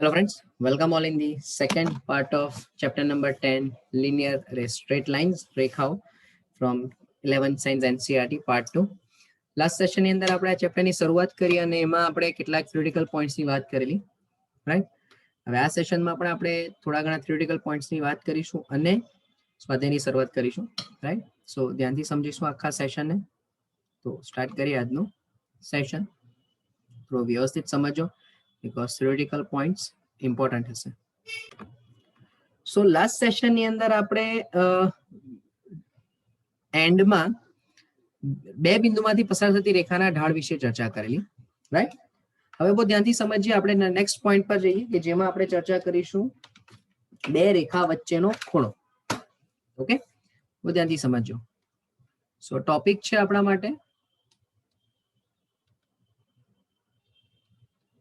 Hello friends, welcome all in the second part of chapter number 10, linear straight lines, Rekhao from 11th Science NCERT part 2. Last session ની અંદર આપણે આ ચેપ્ટરની શરૂઆત કરી અને એમાં આપણે કેટલાક થિયોરિટિકલ પોઈન્ટ્સની વાત કરેલી, રાઈટ? હવે આ સેશનમાં પણ આપણે થોડા ઘણા થિયોરિટિકલ પોઈન્ટ્સની વાત કરીશું અને સ્વાધ્યાયની શરૂઆત કરીશું, રાઈટ? સો ધ્યાનથી સમજીશું આખા સેશનને. તો સ્ટાર્ટ કરીએ આજનું સેશન. થોડું વ્યવસ્થિત સમજો because theoretical points important હશે. સો લાસ્ટ સેશનની અંદર આપણે એન્ડમાં બે બિંદુમાંથી પસાર થતી રેખાના ઢાળ વિશે ચર્ચા કરેલી, રાઈટ? હવે બહુ ધ્યાનથી સમજીએ, આપણે નેક્સ્ટ પોઈન્ટ પર જઈએ કે જેમાં આપણે ચર્ચા કરીશું બે રેખા વચ્ચેનો ખૂણો. ઓકે, બહુ ધ્યાનથી સમજો. સો ટોપિક છે આપણા માટે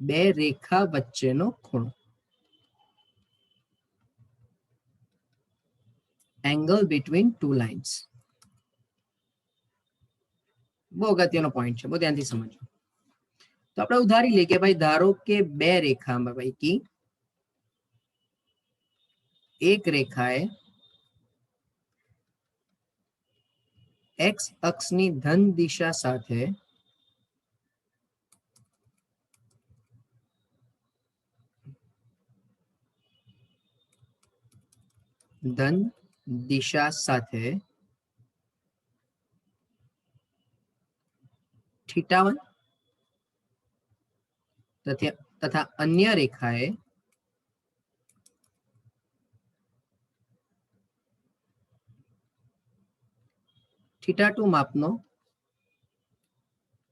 બે રેખા વચ્ચેનો ખૂણો, એંગલ બિટવીન ટુ લાઇન્સ. બહુ અગત્યનો પોઈન્ટ છે, બહુ ધ્યાનથી સમજો. તો આપણે ઉદાહરી લઈએ કે ભાઈ ધારો કે બે રેખામાં પૈકી એક રેખાએ એક્સ અક્ષની ધન દિશા સાથે θ1 તથા અન્ય રેખાએ θ2 માપનો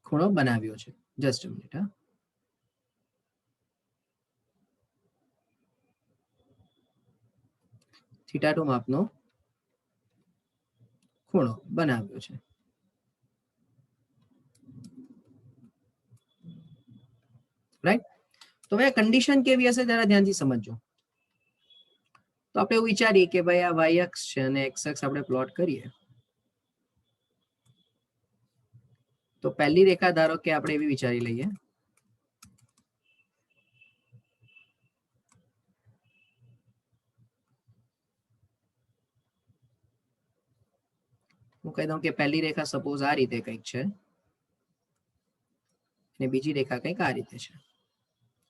ખૂણો બનાવ્યો છે. Just a minute. θ2 માપનો ખૂણો બનાવ્યો છે. રાઈટ? તો હવે કન્ડિશન કેવી હશે જરા ધ્યાનથી સમજો. તો આપણે એવું વિચારીએ કે ભાઈ આ વાય અક્ષ છે અને એક્સ અક્ષ આપણે પ્લોટ કરીએ. તો પહેલી રેખા ધારો કે આપણે એવી વિચારી લઈએ હું કહી દઉં કે પહેલી રેખા સપોઝ આ રીતે કંઈક છે અને બીજી રેખા કંઈક આ રીતે છે.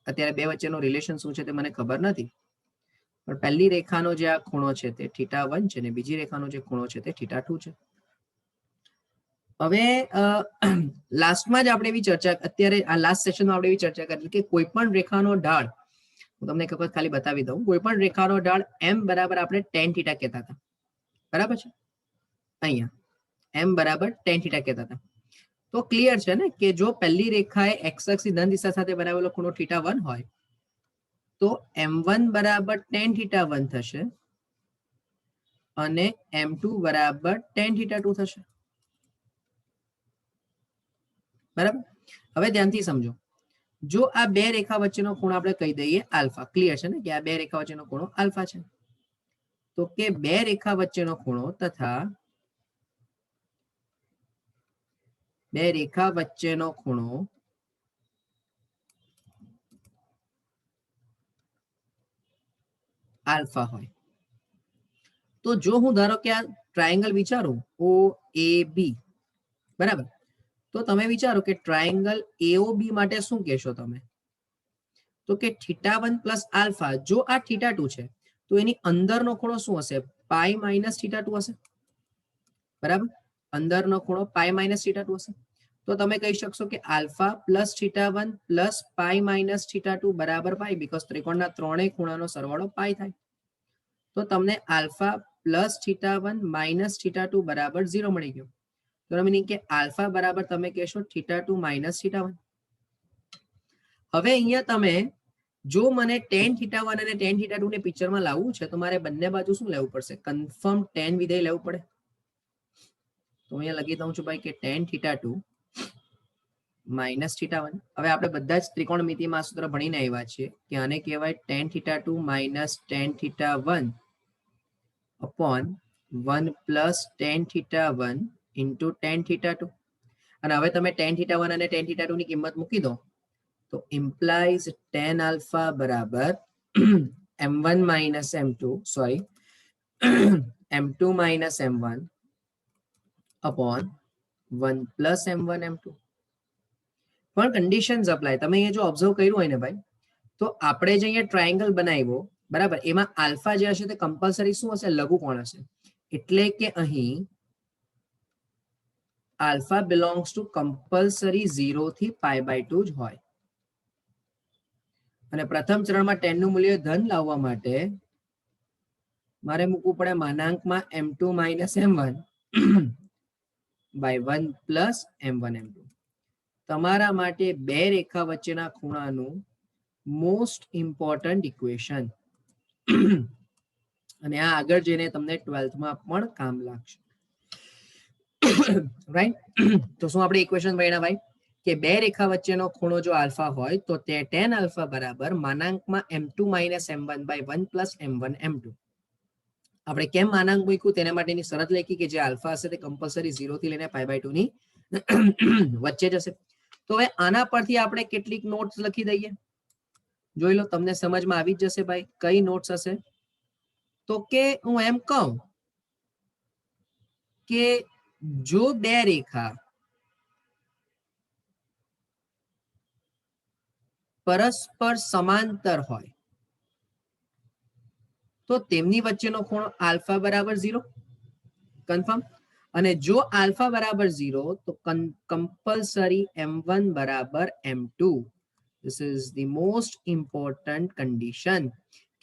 અત્યારે બે વચ્ચેનો રિલેશન શું છે તે મને ખબર નથી, પણ પહેલી રેખાનો જે આ ખૂણો છે તે θ1 છે અને બીજી રેખાનો જે ખૂણો છે તે θ2 છે. હવે લાસ્ટમાં જ આપણે એવી ચર્ચા, અત્યારે આ લાસ્ટ સેશનમાં આપણે એવી ચર્ચા કરી કે કોઈ પણ રેખાનો ઢાળ, હું તમને એક વખત ખાલી બતાવી દઉં, કોઈ પણ રેખાનો ઢાળ એમ બરાબર આપણે tan θ કહેતા હતા, બરાબર છે? અહીંયા એમ બરાબર tan θ કહેતા હતા. તો ક્લિયર છે ને કે જો પહેલી રેખાએ એક્સ અક્ષની ધન દિશા સાથે બનાવેલો ખૂણો θ1 હોય તો m1 બરાબર tan θ1 થશે અને m2 બરાબર tan θ2 થશે. બરાબર? હવે ધ્યાનથી સમજો, જો આ બે રેખા વચ્ચેનો ખૂણો આપણે કહી દઈએ આલ્ફા, ક્લિયર છે ને કે આ બે રેખા વચ્ચેનો ખૂણો આલ્ફા છે. તો કે બે રેખા વચ્ચેનો ખૂણો તથા બે રેખા વચ્ચેનો ખૂણો આલ્ફા હોય તો જો હું ધારો કે આ ટ્રાયેંગલ વિચારું ઓ એ બી, બરાબર? તો તમે વિચારો કે ટ્રાયેંગલ AOB માટે શું કહેશો તમે? તો કે θ1 પ્લસ આલ્ફા, જો આ θ2 છે તો એની અંદરનો ખૂણો શું હશે? પાઈ માઇનસ θ2 હશે, બરાબર? અંદરનો ખૂણો પાઈ માઇનસ θ2 હશે. તો તમે કહી શકશો કે alpha plus θ1 plus pi minus θ2 બરાબર પાઈ, બીકોઝ ત્રિકોણના ત્રણેય ખૂણાનો સરવાળો પાઈ થાય. તો તમને આલ્ફા પ્લસ θ1 માઇનસ θ2 બરાબર 0 મળી ગયો. તો મીનિંગ કે આલ્ફા બરાબર તમે કહેશો θ2 માઇનસ θ1. હવે અહીંયા તમે જો મને tan θ1 અને tan θ2 ને પિક્ચરમાં લાવવું છે તો મારે બંને બાજુ શું લેવું પડશે? કન્ફર્મ tan વિધેય લેવું પડે. તો અહીંયા લખી દઉં છું ભાઈ કે tan θ2 માઇનસ θ1. હવે આપણે બધા જ ત્રિકોણમિતિમાં આ સૂત્ર ભણીને આવ્યા છીએ કે આને કહેવાય tan θ2 minus tan θ1 upon 1 plus tan θ1 into tan θ2. અને હવે તમે tan θ1 અને tan θ2 ની કિંમત મૂકી દો તો ઇમ્પ્લાઇઝ tan આલ્ફા બરાબર m1 minus m2 sorry m2 minus m1 upon 1 plus m1 m2 પણ કન્ડિશન્સ અપ્લાય. તમે અહીંયા જો ઓબ્ઝર્વ કર્યું હોય ને ભાઈ, તો આપણે જે અહીંયા ટ્રાયેંગલ બનાવ્યો બરાબર, એમાં આલ્ફા જે હશે તે કમ્પલસરી શું હશે? લઘુકોણ હશે. એટલે કે અહીં આલ્ફા બિલોંગ્સ ટુ કમ્પલસરી 0 થી π/2 જ હોય. અને પ્રથમ ચરણમાં 10 નું મૂલ્ય ધન લાવવા માટે મારે મૂકવું પડે માનાંકમાં m2 minus m1 by 1 plus m1 m2. તમારા માટે બે રેખા વચ્ચેના ખૂણાનું મોસ્ટ ઇમ્પોર્ટન્ટ ઇક્વેશન, અને આ આગળ જઈને તમને 12th માં પણ કામ લાગશે. રાઈટ? તો શું આપણે ઇક્વેશન ભણ્યા ભાઈ કે બે રેખા વચ્ચેનો ખૂણો જો આલ્ફા હોય તો તે tan આલ્ફા બરાબર માનાંકમાં m2 minus m1 by 1 plus m1 m2. આપણે કેમ માનાંક મૂક્યું તેના માટેની શરત લખી કે જે આલ્ફા હશે તે કમ્પલસરી 0 થી લઈને π/2 ની વચ્ચે જશે. તો હવે આના પરથી આપણે કેટલીક નોટ્સ લખી દઈએ. જોઈ લો, તમને સમજમાં આવી જ જશે ભાઈ કઈ નોટ્સ હશે. તો કે હું એમ કહું કે જો બે રેખા પરસ્પર સમાંતર હોય તો તેમની વચ્ચેનો ખૂણો આલ્ફા બરાબર 0, કન્ફર્મ. અને જો આલ્ફા બરાબર 0 તો કમ્પલસરી m1 બરાબર m2. This is the most important condition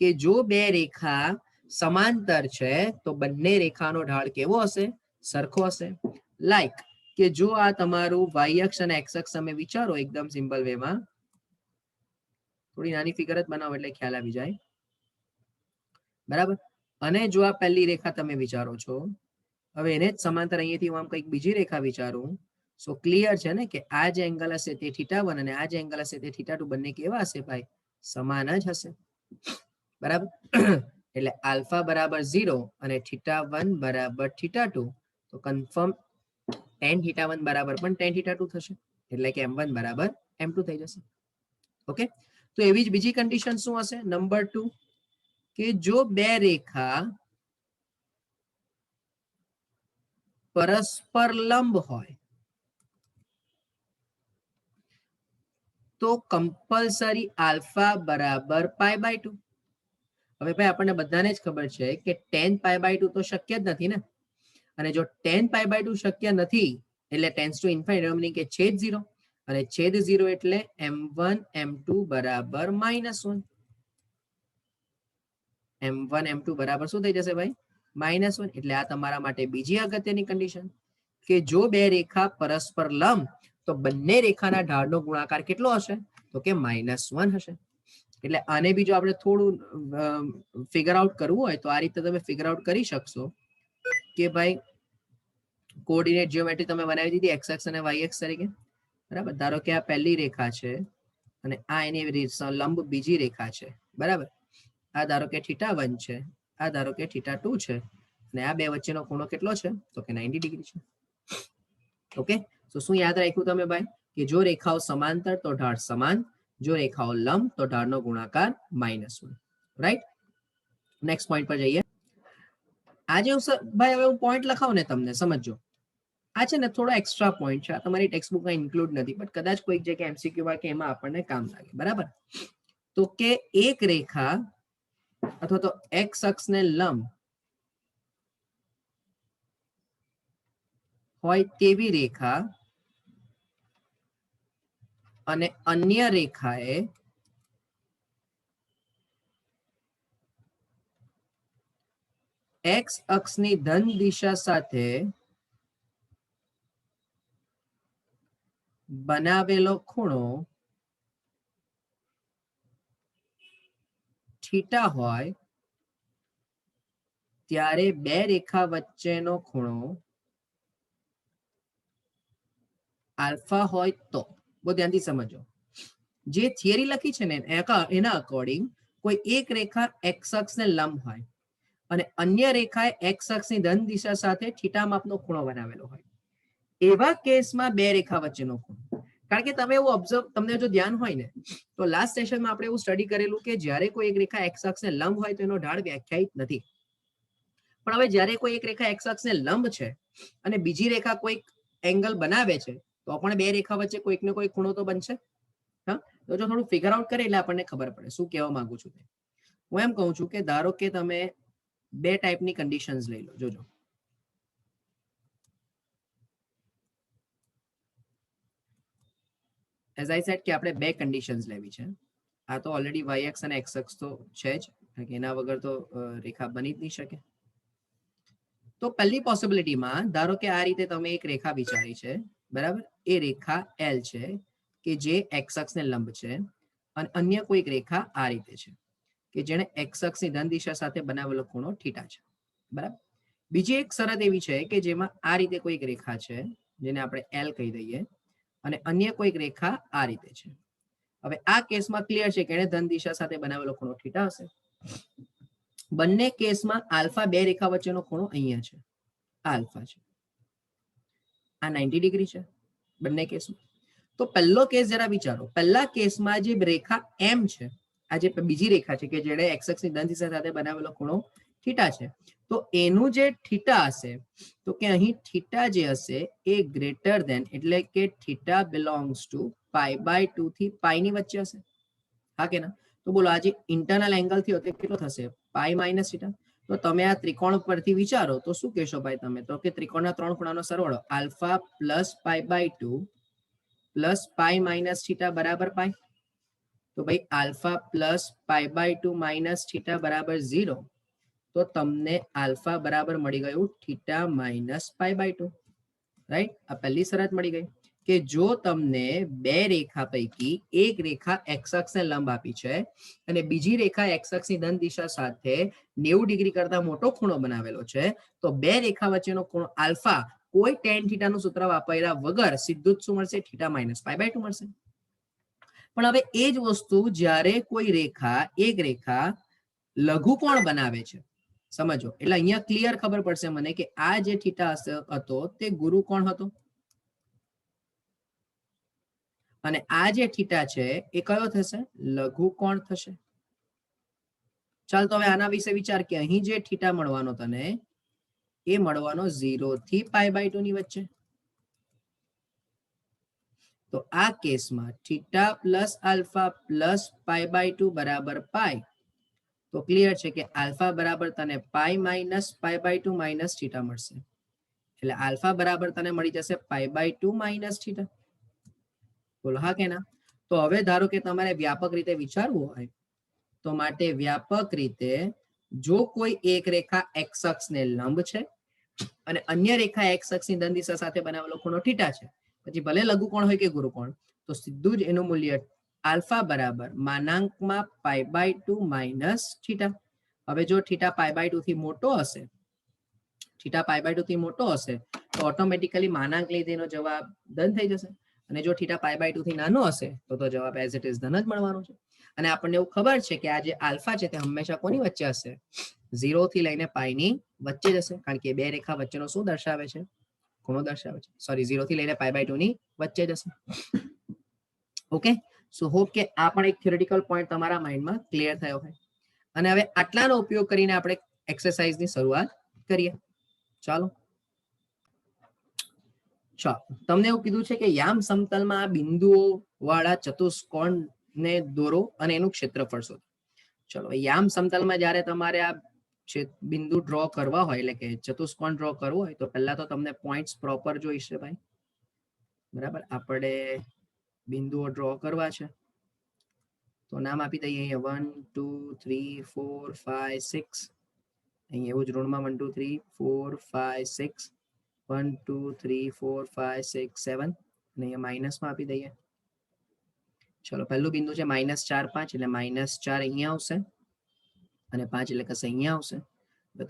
કે જો બે રેખા સમાંતર છે તો બંને રેખાનો ઢાળ કેવો હશે? સરખો હશે. લાઈક કે જો આ તમારું y અક્ષ અને x અક્ષ તમે વિચારો એકદમ સિમ્પલ વેમાં, થોડી નાની ફિગર જ બનાવો એટલે ખ્યાલ આવી જાય બરાબર. અને જો આ પહેલી રેખા તમે વિચારો છો, હવે એને જ સમાંતર અહીંયાથી હું આમ કંઈક બીજી રેખા વિચારું, સો ક્લિયર છે ને કે આ જે એંગલ હશે તે θ1 અને આ જે એંગલ હશે તે θ2 બંને કેવા હશે ભાઈ? સમાન જ હશે બરાબર. એટલે આલ્ફા બરાબર 0 અને θ1 બરાબર θ2, તો કન્ફર્મ tan θ1 બરાબર પણ tan θ2 થશે. એટલે કે m1 બરાબર m2 થઈ જશે. ઓકે, તો એવી જ બીજી કન્ડિશન શું હશે? નંબર 2 કે જો બે રેખા પરસ્પર લંબ હોય તો કમ્પલસરી આલ્ફા બરાબર π/2. હવે ભાઈ આપણને બધાને જ ખબર છે કે tan π/2 તો શક્ય જ નથી ને. અને જો tan π/2 શક્ય નથી એટલે ટેન્સ ટુ ઇન્ફાઇનાઇટ, મીનિંગ કે છેદ 0, અને છેદ 0 એટલે m1 m2 બરાબર -1. m1 m2 બરાબર શું થઈ જશે ભાઈ? -1. એટલે આ તમારા માટે બીજી અગત્યની કન્ડિશન કે જો બે રેખા પરસ્પર લંબ તો બંને રેખાના ઢાળનો ગુણાકાર કેટલો હશે? તો કે -1 હશે. એટલે આને બીજો આપણે થોડું ફિગર આઉટ કરવું હોય તો આ રીતે તમે ફિગર આઉટ કરી શકશો કે ભાઈ કોઓર્ડિનેટ જીઓમેટ્રી તમે બનાવી દીધી x અક્ષ અને y અક્ષ તરીકે બરાબર. ધારો કે આ પહેલી રેખા છે અને આ એની લંબ બીજી રેખા છે બરાબર. આ ધારો કે θ1 છે, આ ધારો કે θ2 છે, અને આ બે વચ્ચેનો ખૂણો કેટલો છે? તો કે 90 ડિગ્રી છે. ઓકે, તો શું યાદ રાખ્યું તમે ભાઈ કે જો રેખાઓ સમાંતર તો ઢાળ સમાન, જો રેખાઓ લંબ તો ઢાળનો ગુણાકાર -1. રાઈટ? નેક્સ્ટ પોઈન્ટ પર જઈએ. આજે ભાઈ હવે હું પોઈન્ટ લખાવું ને તમને સમજો. આ છે ને થોડો એક્સ્ટ્રા પોઈન્ટ છે, આ તમારી ટેક્સ્ટબુકમાં ઇન્ક્લુડ નથી, બટ કદાચ કોઈક જગ્યાએ એમસીક્યુ માં કે એમાં આપણને કામ લાગે બરાબર. તો કે એક રેખા અથવા તો x અક્ષને લંબ હોય તેવી રેખા અને અન્ય રેખાએ x અક્ષની ધન દિશા સાથે બનાવેલો ખૂણો થીટા હોય ત્યારે બે રેખા વચ્ચેનો ખૂણો આલ્ફા હોય તો. બહુ ધ્યાનથી સમજો. જે થિયરી લખી છે ને એના અકોર્ડિંગ કોઈ એક રેખા x અક્ષને લંબ હોય અને અન્ય રેખાએ x અક્ષની ધન દિશા સાથે થીટા માપનો ખૂણો બનાવેલો હોય, એવા કેસમાં બે રેખા વચ્ચેનો ખૂણો કારણ કે તમે એવું ઓબ્ઝર્વ, તમને જો ધ્યાન હોય ને તો લાસ્ટ સેશનમાં આપણે એવું સ્ટડી કરેલું કે જ્યારે કોઈ એક રેખા એક્સ અક્ષને લંબ હોય તો એનો ઢાળ વ્યાખ્યાયિત નથી. પણ હવે જ્યારે કોઈ એક રેખા એક્સ અક્ષને લંબ છે અને બીજી રેખા કોઈક એંગલ બનાવે છે તો પણ બે રેખા વચ્ચે કોઈક ને કોઈ ખૂણો તો બનશે. હા, તો જો થોડું ફિગર આઉટ કરે એટલે આપણને ખબર પડે શું કહેવા માંગુ છું. હું એમ કહું છું કે ધારો કે તમે બે ટાઈપની કન્ડિશન્સ લઈ લો. જોજો, એઝ આઈ સેડ કે આપણે બે કન્ડિશન્સ લેવી છે. આ તો ઓલરેડી વાય એક્સ અને એક્સ અક્ષ તો છે જ, એના વગર તો રેખા બની જ નહીં શકે. તો પહેલી પોસિબિલિટીમાં ધારો કે આ રીતે તમે એક રેખા વિચારી છે, બરાબર. એ રેખા એલ છે કે જે એક્સ અક્ષને લંબ છે અને અન્ય કોઈક રેખા આ રીતે છે કે જેને એક્સ અક્ષની ધન દિશા સાથે બનાવેલો ખૂણો થીટા છે, બરાબર. બીજી એક શરત એવી છે કે જેમાં આ રીતે કોઈક રેખા છે જેને આપણે એલ કહી દઈએ અને અન્ય કોઈક રેખા આ રીતે છે. હવે આ કેસમાં ક્લિયર છે કે એને ધન દિશા સાથે બનાવેલો ખૂણો થીટા હશે. બંને કેસમાં આલ્ફા બે રેખા વચ્ચેનો ખૂણો અહીંયા છે, આ આલ્ફા છે, આ 90 ડિગ્રી છે બંને કેસમાં. તો પહેલો કેસ જરા વિચારો. પહેલા કેસમાં જે રેખા એમ છે, આ જે બીજી રેખા છે કે જેને એક્સ અક્ષની ધન દિશા સાથે બનાવેલો ખૂણો થીટા છે, તો એનું જે થીટા હશે તો કે અહીં થીટા જે હશે એ ગ્રેટર ધેન, એટલે કે theta belongs to pi by 2 થી પાઈ ની વચ્ચે હશે. હા કે ના? તો બોલો આ જે ઇન્ટરનલ એંગલ થયો તે કેટલો થશે? પાઈ માઇનસ થીટા. તો તમે આ ત્રિકોણ પરથી વિચારો તો શું કહેશો ભાઈ તમે? તો કે ત્રિકોણના ત્રણ ખૂણાનો સરવાળો alpha plus pi by 2 plus pi minus theta બરાબર પાઈ. તો ભાઈ alpha plus pi by 2 minus theta બરાબર 0. તો તમને આલ્ફા બરાબર મળી ગયું theta minus pi by 2, right. આ પહેલી શરત મળી ગઈ કે જો તમને બે રેખા પૈકી એક રેખા એક્સ અક્ષને લંબ આપી છે અને બીજી રેખા એક્સ અક્ષની ધન દિશા સાથે 90 ડિગ્રી કરતા મોટો ખૂણો બનાવેલો છે, તો બે રેખા વચ્ચેનો ખૂણો આલ્ફા કોઈ ટેન થીટાનું સૂત્ર વાપર્યા વગર સીધું જ શું મળશે? થીટા માઇનસ પાઈ બાય 2 મળશે. પણ હવે એ જ વસ્તુ જ્યારે કોઈ રેખા એક રેખા લઘુકોણ બનાવે છે, સમજો, એટલે અહીંયા ક્લિયર ખબર પડશે મને કે આ જે થીટા હતો તે ગુરુકોણ હતો અને આ જે થીટા છે એ કયો થશે? લઘુકોણ થશે. ચાલ તો હવે આના વિશે વિચાર કે અહીં જે થીટા મળવાનો તને એ મળવાનો 0 થી પાઈ બાય 2 ની વચ્ચે. તો આ કેસમાં theta plus alpha plus pi by 2 બરાબર પાઈ. તો ક્લિયર છે કે આલ્ફા બરાબર તને pi minus pi by 2 minus theta મળશે. એટલે આલ્ફા બરાબર તને મળી જશે પાઈ બાય 2 માઇનસ થીટા. બોલો હા કે ના? તો હવે ધારો કે તમારે વ્યાપક રીતે વિચારવું હોય તો માટે વ્યાપક રીતે જો કોઈ એક રેખા એક્સ અક્ષને લંબ છે અને અન્ય રેખા એક્સ અક્ષની ધન દિશા સાથે બનાવેલો ખૂણો થીટા છે, પછી ભલે લઘુકોણ હોય કે ગુરુકોણ, તો સીધું જ એનું મૂલ્ય આલ્ફા બરાબર માનાંકમાં પાઈ બાય 2 માઇનસ થીટા. હવે જો થીટા પાઈ બાય 2 થી મોટો હશે, થીટા પાઈ બાય 2 થી મોટો હશે તો ઓટોમેટિકલી માનાંક લીધે એનો જવાબ ધન થઈ જશે. અને જો થીટા પાઈ બાય 2 થી નાનો હશે તો જવાબ એઝ ઇટ ઇઝ ધન જ મળવાનો છે. અને આપણને એવું ખબર છે કે આ જે આલ્ફા છે તે હંમેશા કોની વચ્ચે હશે? 0 થી લઈને પાઈ ની વચ્ચે જ હશે, કારણ કે બે રેખા વચ્ચેનો શું દર્શાવે છે? ખૂણો દર્શાવે છે. સોરી, 0 થી લઈને પાઈ બાય 2 ની વચ્ચે જ હશે. ઓકે, સો હોપ કે આ પણ એક થિયોરેટિકલ પોઈન્ટ તમારા માઇન્ડમાં ક્લિયર થયો હોય. અને હવે આટલાનો ઉપયોગ કરીને આપણે એક્સરસાઇઝની શરૂઆત કરીએ. ચાલો, તમને એવું કીધું છે કે યામ સમતલમાં બિંદુઓ વાળા ચતુષ્કોણ ને દોરો અને એનું ક્ષેત્રફળ શોધો. ચલો, યામ સમતલમાં જ્યારે તમારે આ બિંદુ ડ્રો કરવા હોય, એટલે કે ચતુષ્કોણ ડ્રો કરવો હોય, તો પહેલા તો તમને પોઈન્ટ્સ પ્રોપર જોઈશે ભાઈ, બરાબર. આપણે બિંદુઓ ડ્રો કરવા છે તો નામ આપી દઈએ અહીંયા 1 2 3 4 5 6. અહીં એવું જ ઋણમાં 1 2 3 4 5 6, 1 2 3 4 5 6 7, અને અહીંયા માઇનસમાં આપી દઈએ. ચલો, પહેલું બિંદુ છે -4 5, એટલે -4 અહીંયા આવશે અને 5 એટલે કશે અહીંયા આવશે.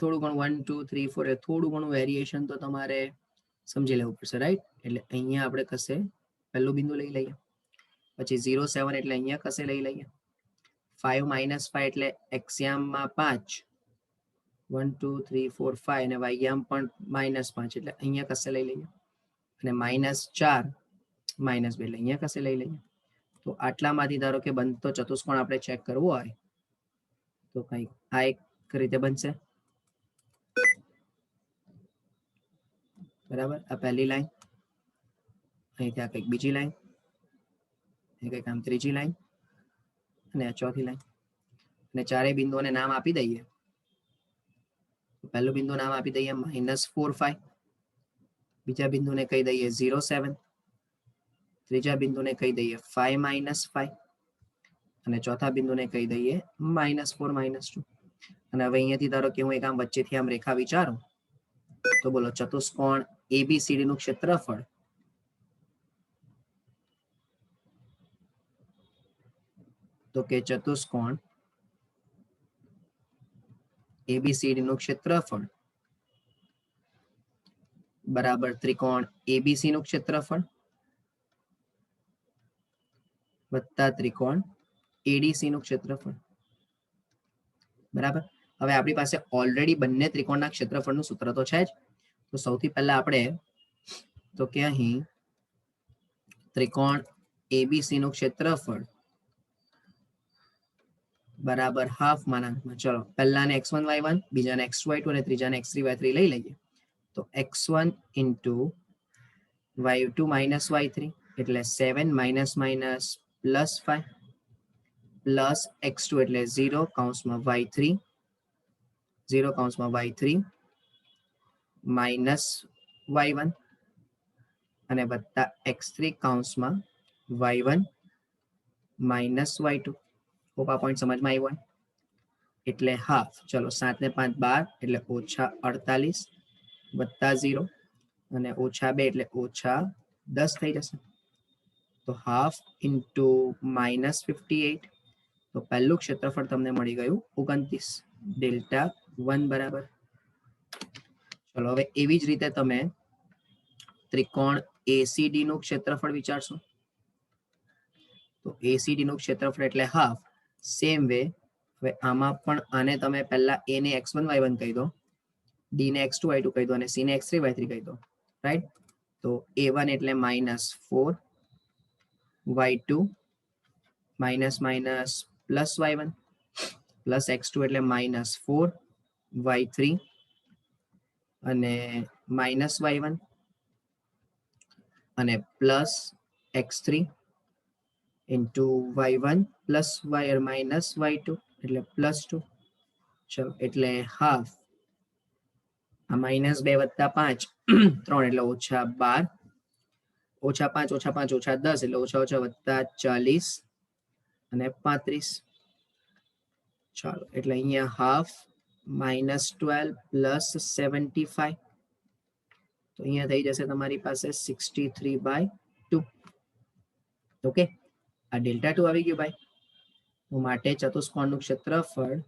થોડું ઘણું 1 2 3 4 એટલે થોડું ઘણું વેરિએશન તો તમારે સમજી લેવું પડશે, રાઈટ. એટલે અહીંયા આપણે કશે પહેલું બિંદુ લઈ લઈએ. પછી 0 7 એટલે અહીંયા કશે લઈ લઈએ. 5 -5 એટલે એક્સયામમાં 5, 1 2 3 4 5, અને વાયયામ પણ -5 એટલે અહીંયા કશે લઈ લઈએ. અને -4 -2 એટલે અહીંયા કશે લઈ લઈએ. તો આટલામાંથી ધારો કે બનતો ચતુષ્કોણ આપણે ચેક કરવો હોય તો કંઈક આ એક રીતે બનશે, બરાબર. આ પહેલી લાઈન, અહીંથી આ કંઈક બીજી લાઈન, એ કંઈક આમ ત્રીજી લાઈન અને આ ચોથી લાઈન. અને ચારેય બિંદુઓને નામ આપી દઈએ. પહેલું બિંદુ નામ આપી દઈએ -4 5, બીજા બિંદુને કહી દઈએ 0 7, ત્રીજા બિંદુને કહી દઈએ 5 -5 અને ચોથા બિંદુને કહી દઈએ -4 -2. અને હવે અહીંયાથી ધારો કે હું એક આમ વચ્ચેથી આમ રેખા વિચારું તો બોલો ચતુષ્કોણ ABCD નું ક્ષેત્રફળ તો કે ચતુષ્કોણ ABCD નું ક્ષેત્રફળ બરાબર ત્રિકોણ ABC નું ક્ષેત્રફળ વત્તા ત્રિકોણ ADC નું ક્ષેત્રફળ, બરાબર. હવે આપણી પાસે ઓલરેડી બંને ત્રિકોણના ક્ષેત્રફળનું સૂત્ર તો છે જ. તો સૌથી પહેલા આપણે તો કે અહીં ત્રિકોણ ABC નું ક્ષેત્રફળ બરાબર હાફ માનાંકમાં, ચલો પહેલાને x1 y1, બીજાને x2 y2 અને ત્રીજાને x3 y3 લઈ લઈએ. તો x1 into y2 minus y3 એટલે 7 minus minus plus 5 plus x2 એટલે 0 કૌંસમાં y3 0 કૌંસમાં y3 minus y1 અને વત્તા x3 કૌંસમાં y1 minus y2. હોપ આ પોઈન્ટ સમજમાં આવ્યો હોય એટલે હાફ. ચલો 7 ને 5 12 એટલે -48 વત્તા 0 અને -2 એટલે -10 થઈ જશે. તો હાફ ઇન્ટુ -58. તો પહેલું ક્ષેત્રફળ તમને મળી ગયું 29 ડેલ્ટા 1 બરાબર. ચલો હવે એવી જ રીતે તમે ત્રિકોણ ACD નું ક્ષેત્રફળ વિચારશો. તો ACD નું ક્ષેત્રફળ એટલે હાફ. સેમ વે હવે આમાં પણ આને તમે પહેલા A ને x1 y1 કહી દો, D ને x2 y2 કહી દો અને C ને x3 y3 કહી દો, રાઈટ. તો A1 એટલે -4 y2 minus minus plus y1 plus x2 એટલે -4 y3 અને માઇનસ y1 અને plus x3 into y1 plus y minus y2 એટલે +2. ચલો એટલે હાફ. આ -2 વત્તા 5 3 એટલે -12 -5 -5 -10 એટલે ઓછા વત્તા 40 અને 35. ચાલો એટલે અહીંયા હાફ -12 પ્લસ 75 તો અહીંયા થઈ જશે તમારી પાસે 63/2. ઓકે, આ ડેલ્ટા 2 આવી ગયું ભાઈ. તો માટે ચતુષ્કોણનું ક્ષેત્રફળ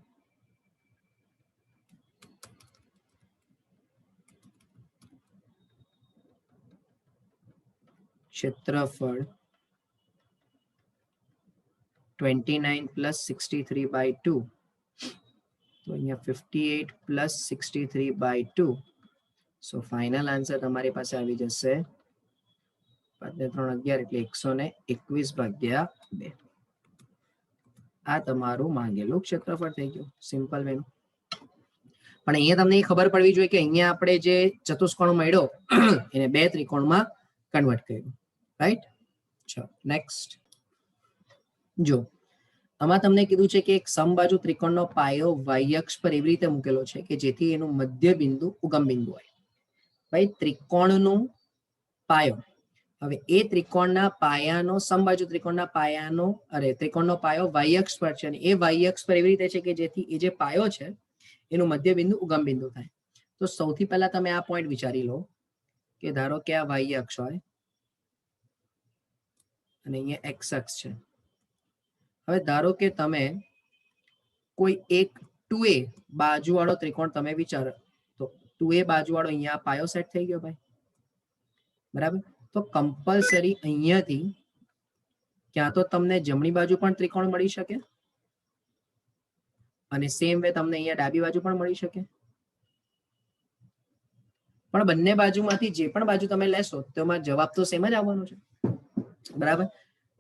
ક્ષેત્રફળ 29 પ્લસ 63/2 તો અહીંયા 58 પ્લસ 63/2. સો ફાઇનલ આન્સર તમારી પાસે આવી જશે 5 ને 3 11 એટલે 121/2. આ તમારું માંગેલું ક્ષેત્રફળ થઈ ગયું, સિમ્પલ વેનું. પણ અહીંયા તમને ખબર પડવી જોઈએ કે અહીંયા આપણે જે ચતુષ્કોણ મળ્યો એને બે ત્રિકોણમાં કન્વર્ટ કર્યું, રાઈટ. ચલો નેક્સ્ટ જો આમાં તમને કીધું છે કે એક સમબાજુ ત્રિકોણનો પાયો y અક્ષ પર એવી રીતે મૂકેલો છે કે જેથી એનું મધ્ય બિંદુ ઉગમ બિંદુ હોય. ભાઈ ત્રિકોણનું પાયો, હવે એ ત્રિકોણના પાયાનો સમબાજુ ત્રિકોણના પાયાનો ત્રિકોણનો પાયો y અક્ષ પર છે અને એ y અક્ષ પર એવી રીતે છે કે જેથી એ જે પાયો છે એનું મધ્ય બિંદુ ઉગમ બિંદુ થાય. તો સૌથી પહેલા તમે આ પોઈન્ટ વિચારી લો કે ધારો કે આ y અક્ષ હોય અને અહીંયા x અક્ષ છે. હવે ધારો કે તમે કોઈ એક 2a બાજુવાળો ત્રિકોણ તમે વિચારો તો 2a બાજુવાળો અહીંયા પાયો સેટ થઈ ગયો ભાઈ, બરાબર. તો કમ્પલસરી અહીંયાથી ક્યાં તો તમને જમણી બાજુ પણ ત્રિકોણ મળી શકે અને સેમ વે તમને અહીંયા ડાબી બાજુ પણ મળી શકે. પણ બંને બાજુમાંથી જે પણ બાજુ તમે લેશો તેમાં જવાબ તો સેમ જ આવવાનો છે. બરાબર.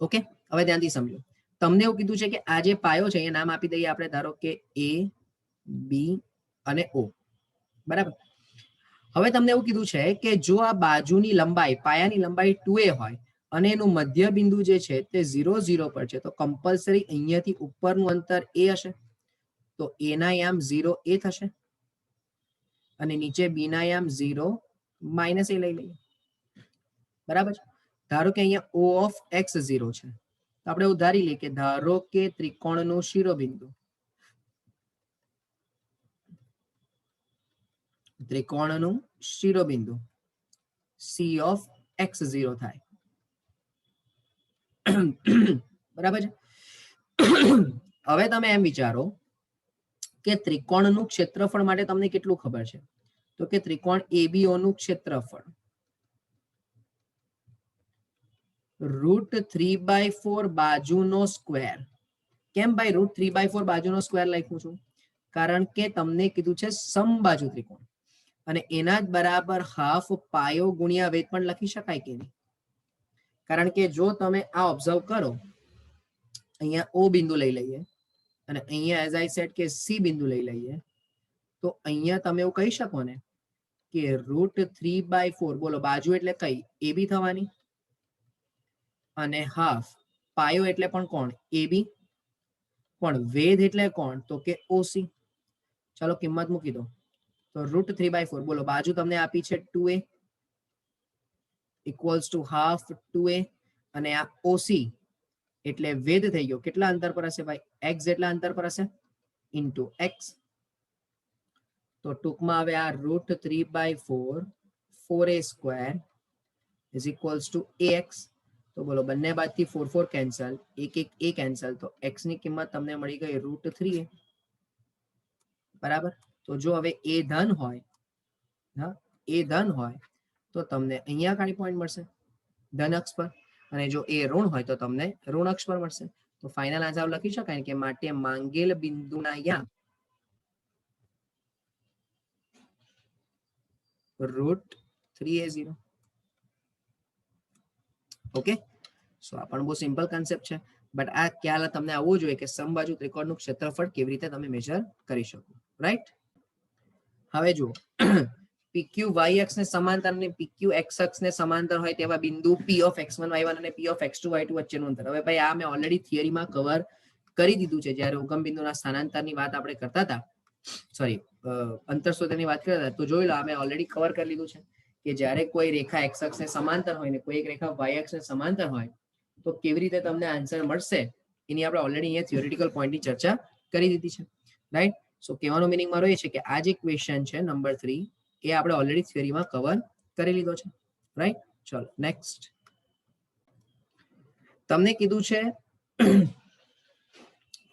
ઓકે, હવે ધ્યાનથી સમજો. તમને એવું કીધું છે કે આ જે પાયો છે એ નામ આપી દઈએ આપણે, ધારો કે A, B અને O. બરાબર. હવે તમને એવું કીધું છે કે જો આ બાજુની લંબાઈ, પાયાની લંબાઈ 2a હોય અને એનું મધ્ય બિંદુ જે છે તે 0, 0 પર છે, તો કમ્પલસરી અહીંયાથી ઉપરનું અંતર a હશે. તો a ના યામ 0a થશે અને નીચે b ના યામ 0 - a લઈ લઈએ. બરાબર છે. ધારો કે અહીંયા O of x 0 છે, તો આપણે ઉધારી લઈએ કે ધારો કે ત્રિકોણનું શિરોબિંદુ, ત્રિકોણનું શિરોબિંદુ C of x 0 થાય. બરાબર છે. હવે તમે એમ વિચારો કે ત્રિકોણનું ક્ષેત્રફળ માટે તમને કેટલું ખબર છે? તો કે ત્રિકોણ ABO નું ક્ષેત્રફળ √3/4 બાજુનો સ્ક્વેર. કેમ ભાઈ √3/4 બાજુનો સ્ક્વેર લખ્યું છું? કારણ કે તમને કીધું છે સમબાજુ ત્રિકોણ અને એના જ બરાબર હાફ પાયો ગુણ્યા વેધ પણ લખી શકાય કે નહીં? કારણ કે જો તમે આ ઓબ્ઝર્વ કરો, અહીંયા O બિંદુ લઈ લઈએ અને અહીંયા એઝ આઈ સેડ કે C બિંદુ લઈ લઈએ, તો અહીંયા તમે એવું કહી શકો ને કે √3/4, બોલો બાજુ એટલે કઈ? AB થવાની અને હાફ પાયો એટલે પણ કોણ? AB. પણ વેધ એટલે કોણ? તો કે OC. ચાલો કિંમત મૂકી દો. તો √3/4, બોલો બાજુ તમને આપી છે 2a equals to half 2a અને આ OC એટલે વેધ થઈ ગયો. કેટલા અંતર પર હશે ભાઈ? x જેટલા અંતર પર હશે ઇન્ટુ x. તો ટૂંકમાં હવે આ √3/4 4a² is equals to ax. તો બોલો બંને બાજુથી 4 4 કેન્સલ, એક a કેન્સલ, તો x ની કિંમત તમને મળી ગઈ √3a. બરાબર. તો જો હવે a ધન હોય, હા a ધન હોય તો તમને અહીંયા કાળી પોઈન્ટ મળશે ધન અક્ષ પર, અને જો એ ઋણ હોય તો તમને ઋણ અક્ષ પર મળશે. તો ફાઇનલ આન્સર લખી શકાય કે માટે માંગેલ બિંદુના યામ √3a0. ઓકે, સો આ પણ બહુ સિમ્પલ કોન્સેપ્ટ છે, બટ આ ખ્યાલ તમને આવવો જોઈએ કે સમબાજુ ત્રિકોણનું ક્ષેત્રફળ કેવી રીતે તમે મેજર કરી શકો. રાઈટ. હવે જુઓ, PQ y અક્ષને સમાંતર અને PQ x અક્ષને સમાંતર હોય તેવા બિંદુ P of x1 y1 અને P of x2 y2 વચ્ચેનું અંતર. હવે ભાઈ આ મેં ઓલરેડી થિયરીમાં કવર કરી દીધું છે. જ્યારે ઉગમ બિંદુના સ્થાનાંતરની વાત આપણે કરતા હતા, સોરી અંતર શોધવાની વાત કરતા હતા, તો જોઈ લો આ મેં ઓલરેડી કવર કરી લીધું છે કે જ્યારે કોઈ રેખા x અક્ષને સમાંતર હોય ને કોઈ એક રેખા y અક્ષને સમાંતર હોય તો કેવી રીતે તમને આન્સર મળશે એની આપણે ઓલરેડી અહીંયા થિયોરિટિકલ પોઈન્ટની ચર્ચા કરી દીધી છે. રાઈટ. સો કહેવાનો મિનિંગ મારો એ છે કે આ જે ક્વેશ્ચન છે નંબર 3 એ આપણે ઓલરેડી થિયરીમાં કવર કરી લીધો છે. રાઈટ. ચલો નેક્સ્ટ. તમને કીધું છે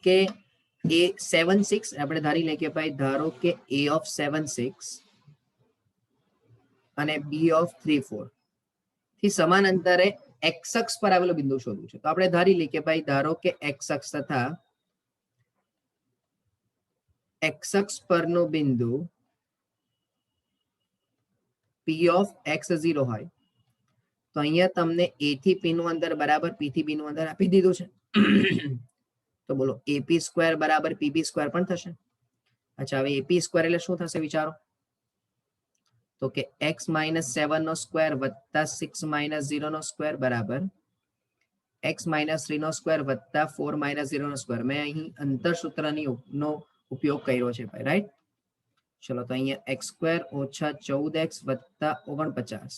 કે A7 6 આપણે ધારી લઈએ કે ભાઈ ધારો કે A of 7 6 અને B of 3 4 થી સમાન અંતરે x અક્ષ પર આવેલો બિંદુ શોધવું છે. તો આપણે ધારી લઈએ કે ભાઈ ધારો કે x અક્ષ તથા x અક્ષ પરનો બિંદુ P of x0 હોય તો અહીંયા તમને A થી P નું અંતર બરાબર P થી B નું અંતર આપી દીધું છે. તો બોલો AP² બરાબર PB² પણ થશે. અચ્છા, હવે AP² એટલે શું થશે વિચારો? તો કે x - 7 નો સ્ક્વેર વત્તા 6 - 0 નો સ્ક્વેર બરાબર x - 3 નો સ્ક્વેર વત્તા 4 - 0 નો સ્ક્વેર. મેં અહીં અંતર સૂત્રની નો ઉપયોગ કર્યો છે ભાઈ. રાઈટ. ચલો તો અહીંયા x² - 14x વત્તા 49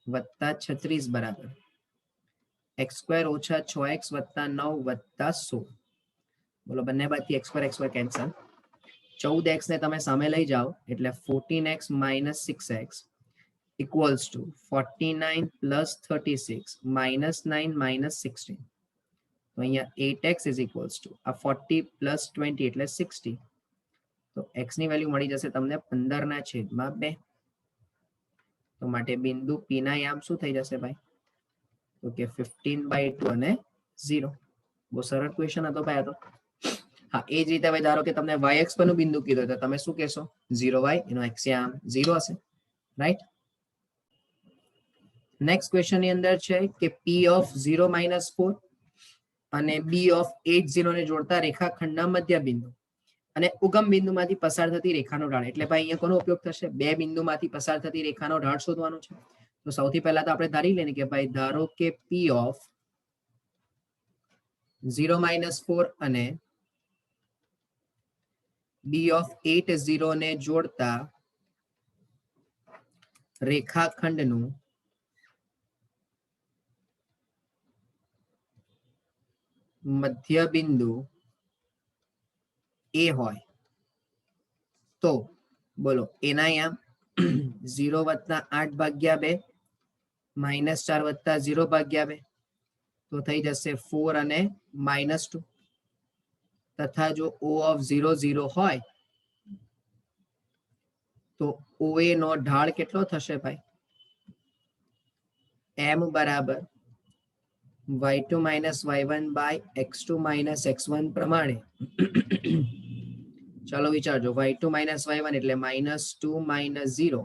વત્તા 36 બરાબર x² - 6x વત્તા 9 વત્તા 16. બોલો બંને બાજુથી x² કેન્સલ. 14x ને તમે સામે લઈ જાઓ એટલે 14x - 6x equals to 49 plus 36 minus 9 - 16. તો અહીંયા 8x is equals to આ 40 plus 20 એટલે 60. તો x ની વેલ્યુ મળી જશે તમને 15/2. તો માટે બિંદુ P ના યામ શું થઈ જશે ભાઈ? તો કે 15/2 અને 0. બહુ સરળ ક્વેશ્ચન હતો ભાઈ આ તો. હા, એ જ રીતે હવે ધારો કે તમને y અક્ષ પરનું બિંદુ કીધું તો તમે શું કહેશો? 0y, એનો x યામ 0 હશે. રાઈટ. નેક્સ્ટ ક્વેશ્ચન ની અંદર છે કે p ઓફ 0 - 4 અને b ઓફ 8 0 ને જોડતા રેખાખંડના મધ્ય બિંદુ અને ઉગમ બિંદુમાંથી પસાર થતી રેખાનો ઢાળ, એટલે ભાઈ અહીંયા કોનો ઉપયોગ થશે? બે બિંદુમાંથી પસાર થતી રેખાનો ઢાળ શોધવાનો છે. તો સૌથી પહેલા તો આપણે ધારી લઈએ કે ભાઈ ધારો કે p ઓફ 0 - 4 અને b ઓફ 8 0 ને જોડતા રેખાખંડનું મધ્ય બિંદુ એ હોય તો બોલો એના અહીંયા 0 + 8 ભાગ્યા 2 -4 + 0 ભાગ્યા 2 તો થઈ જશે 4 અને -2 તથા જો O ઓફ 0 0 હોય તો OA નો ઢાળ કેટલો થશે ભાઈ? m બરાબર y2 - y1 / x2 - x1 પ્રમાણે ચાલો વિચારજો y2 - y1 એટલે -2 - 0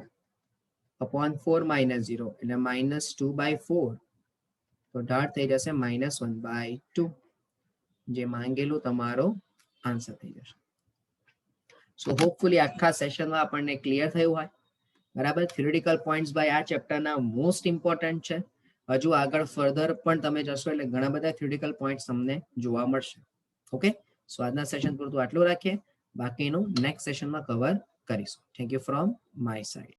upon 4 - 0 એટલે -2/4 તો ઢાળ થઈ જશે -1/2 જે માંગેલું તમારો આન્સર થઈ જશે. સો હોપફુલી આખા સેશનમાં આપણને ક્લિયર થયું હોય બરાબર. થિયોરિટિકલ પોઈન્ટ્સ બાય આ ચેપ્ટરના મોસ્ટ ઇમ્પોર્ટન્ટ છે. હજુ આગળ ફર્ધર પણ તમે જશો એટલે ઘણા બધા થિયોરિટિકલ પોઈન્ટ્સ તમને જોવા મળશે. ઓકે, સો આજના સેશન પૂરતું આટલું રાખીએ, બાકીનું નેક્સ્ટ સેશનમાં કવર કરીશું. Thank you from my side.